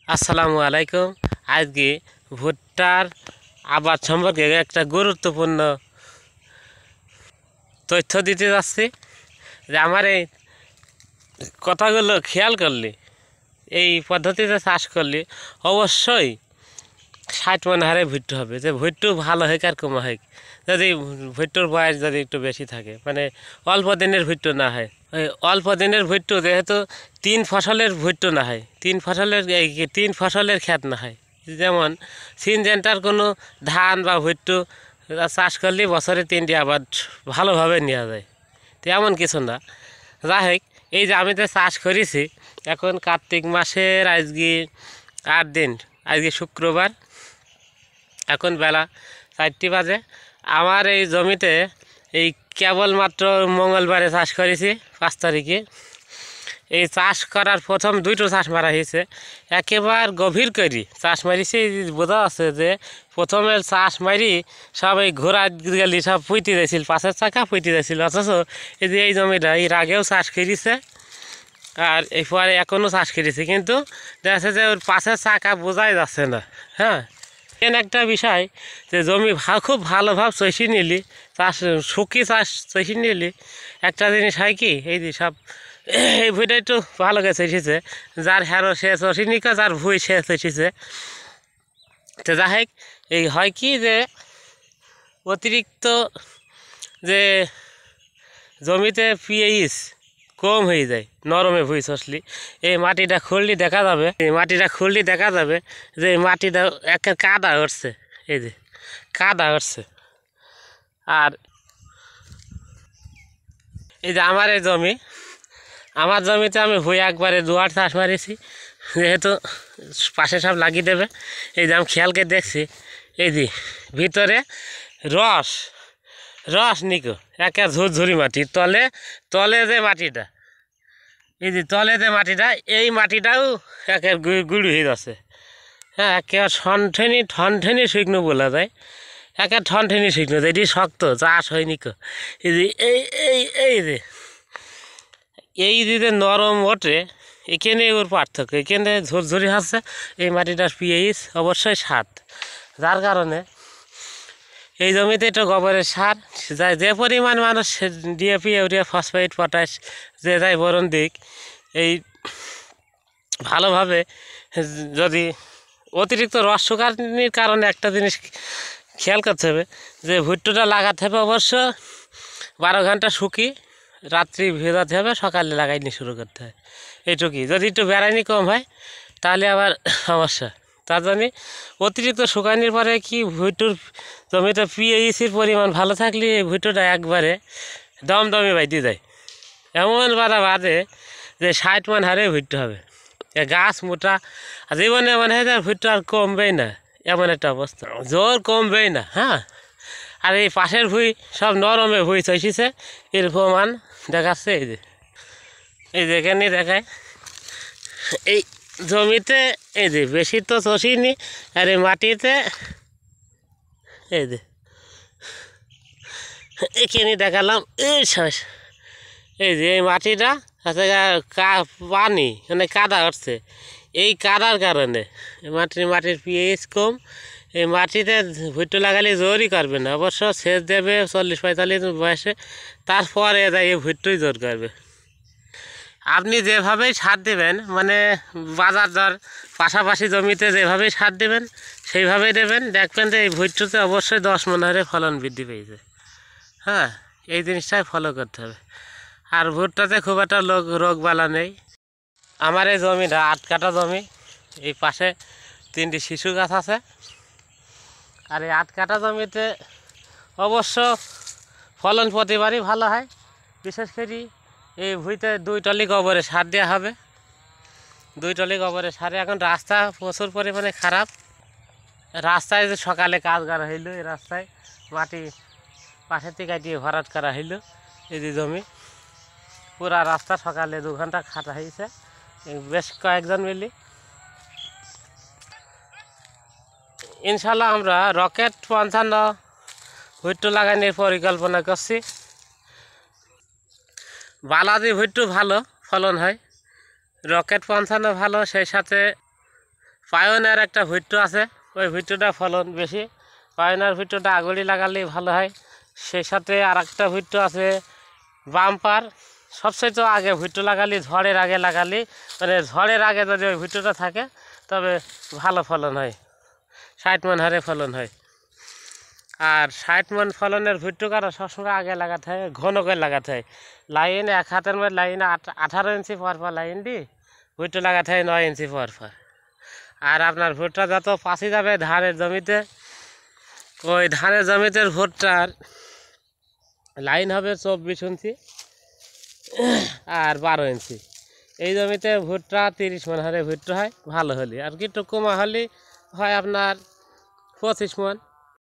আসসালামু আলাইকুম। আজকে ভুট্টার আবাদ সম্পর্কে একটা গুরুত্বপূর্ণ তথ্য দিতে যাচ্ছি। যে আমার এই কথাগুলো খেয়াল করলে, এই পদ্ধতিতে চাষ করলে অবশ্যই 60 মণ হারে ভুট্টো হবে। যে ভুট্টো ভালো হোক আর কম হোক, যদি ভুট্টোর বয়স যদি একটু বেশি থাকে, মানে অল্প দিনের ভুট্টো না হয়। ওই অল্প দিনের ভুট্টো যেহেতু 3 ফসলের ভুট্টো না হয়, 3 ফসলের ক্ষেত না হয়। যেমন সিনজেন্টার কোনো ধান বা ভুট্টো চাষ করলে বছরে 3টি আবাদ ভালোভাবে নেওয়া যায়। তো এমন কিছু না। যাই হোক, এই যে আমি তো চাষ করেছি, এখন কার্তিক মাসের আজকে 8 দিন, আজকে শুক্রবার, এখন বেলা 4টি বাজে। আমার এই জমিতে এই কেবলমাত্র মঙ্গলবারে চাষ করেছি, 5 তারিখে। এই চাষ করার প্রথম 2টো চাষ মারা হয়েছে, একেবারে গভীর করি চাষ মারিছি। বোঝা আছে যে প্রথমে চাষ মারি সব এই ঘোড়া গেলি সব পুঁতে দিয়েছিল, 5-এর চাকা পুঁতে দিয়েছিল। অথচ এই যে এই জমিটা এর আগেও চাষ করেছে, আর এই পরে এখনও চাষ করেছে, কিন্তু দেখা যাচ্ছে যে ওর 5-এর চাকা বোঝাই যাচ্ছে না। হ্যাঁ, এখানে একটা বিষয় যে জমি খুব ভালোভাবে চষি নিলি, চাষ শুকি চাষ চষি নিলি, একটা জিনিস হয় কি, এই যে সব এই ভুঁইটা একটু ভালো করে চষিছে, যার হ্যারো সে চষি নিকা, যার ভুঁই সে চষিছে। তো যাই হোক, এই হয় কি যে অতিরিক্ত যে জমিতে পিএইচ কম হয়ে যায় নরমে ভুঁই চষলি। এই মাটিটা খুঁড়লি দেখা যাবে, যে এই মাটিটা একটা কাদা উঠছে, এই যে কাদা উঠছে। আর এই যে আমার জমিতে আমি ভুঁই একবারে 2বার চাষ মারিছি, যেহেতু পাশে সব লাগিয়ে দেবে। এই যে আমি খেয়াল করে দেখছি, এই যে ভিতরে রস রস নিকো, একে ঝুরঝুরি মাটি, তলে যে মাটিটা, এই যে তলে যে মাটিটা, এই মাটিটাও একে গুঁড়ি হয়ে যাচ্ছে। হ্যাঁ, একেবারে ঠনঠেনি শুকনো বলা যায়, একে ঠনঠেনি শুকনো, এটি শক্ত, চাষ হয়নি কো। এই যে এই যে নরম ওঠে, এখানে ওর পার্থক্য। এখানে ঝুরঝুরি হচ্ছে, এই মাটিটার পিএইচ অবশ্যই 7, যার কারণে এই জমিতে একটু গোবরের সার যায়, যে পরিমাণ মানুষ ডিএপি, ইউরিয়া, ফসফেট, পটাশ যে যাই বোরন দিক, এই ভালোভাবে যদি অতিরিক্ত রস শুকানির কারণে একটা জিনিস খেয়াল করতে হবে, যে ভুট্টোটা লাগাতে হবে অবশ্য 12 ঘন্টা শুকি, রাত্রি ভেজাতে হবে, সকালে লাগাইনি শুরু করতে হয়। এইটুকুই। যদি একটু বেড়াইনি কম হয় তাহলে আবার সমস্যা। তার জন্য অতিরিক্ত শুকানির পরে কি ভুট্টোর জমিতে পিএইচের পরিমাণ ভালো থাকলে এই ভুট্টোটা একবারে দমদমে বাইতে যায়। এমন বাদে যে 60 মণ হারে ভুট্টো হবে, গাছ মোটা, জীবনে মনে হয় যে ভুট্টো আর কমবেই না, এমন একটা অবস্থা, জোর কমবেই না। হ্যাঁ, আর এই পাশের ভুঁই সব নরমে ভুঁই চষিছে, এর প্রমাণ দেখাচ্ছে। এই যে এখানে দেখায়, এই জমিতে এই যে বেশি তো চষিনি, আর এই মাটিতে এই যে এখানে দেখালাম, এই যে এই মাটিটা আছে পানি, মানে কাদা উঠছে। এই কাদার কারণে মাটির পিএইচ কম, এই মাটিতে ভুট্টো লাগালে জোরই করবে না, অবশ্য সেচ দেবে 40-45 বয়সে, তারপরে যাই এই ভুট্টোই জোর করবে। আপনি যেভাবেই সার দেবেন, মানে বাজার দর পাশাপাশি জমিতে যেভাবেই সার দেবেন সেইভাবেই দেবেন, দেখবেন যে এই ভুট্টোতে অবশ্যই 10 মণ হারে ফলন বৃদ্ধি পেয়েছে। হ্যাঁ, এই জিনিসটাই ফলো করতে হবে। আর ভুট্টাতে খুব একটা রোগবালা নেই। আমার এই জমিটা 8 কাঠা জমি, এই পাশে 3টি শিশু গাছ আছে। আর এই 8 কাঠা জমিতে অবশ্য ফলন প্রতিবারই ভালো হয়। বিশেষ করে এই ভুঁইতে 2 টলি গোবরের সার দেওয়া হবে, 2 টলি গোবরের সারে। এখন রাস্তা প্রচুর পরিমাণে খারাপ, রাস্তায় যে সকালে কাজ করা হইলো, এই রাস্তায় মাটি পাশের থেকে কাটিয়ে ভরাট করা হইলো। এই যে জমি পুরা রাস্তা সকালে 2 ঘন্টা খাটা হয়েছে, বেশ কয়েকজন মিলি। ইনশাল্লাহ আমরা রকেট 55 ভুট্টো লাগানোর পরিকল্পনা করছি। বালাজি ভুট্টো ভালো ফলন হয়, রকেট 55 ভালো, সেই সাথে পায়োনিয়ার একটা ভুট্টো আছে, ওই ভুট্টোটা ফলন বেশি। পায়োনিয়ার ভুট্টোটা আগড়ি লাগালেই ভালো হয়। সেই সাথে আর একটা ভুট্টো আছে বাম্পার। সবচেয়ে তো আগে ভুট্টো লাগালি ঝড়ের আগে লাগালি, মানে ঝড়ের আগে যদি ওই ভুট্টোটা থাকে তবে ভালো ফলন হয়, 60 মণ হারে ফলন হয়। আর 60 মণ ফলনের ভুট্টো কাটা সবসময় আগে লাগাতে হয়, ঘন করে লাগাতে হয়। লাইন এক হাতের মধ্যে লাইনে 18 ইঞ্চি পর লাইন দিয়ে ভুট্টো লাগাতে হয় 9 ইঞ্চি পর। আর আপনার ভুট্টা যত পাশে যাবে ধানের জমিতে, ওই ধানের জমিতে ভুট্টার লাইন হবে 24 ইঞ্চি আর 12 ইঞ্চি। এই জমিতে ভুট্টা 30 মণ হারে ভুট্টা হয় ভালো হলে, আর কি একটু কমা হলে হয় আপনার 25 মণ।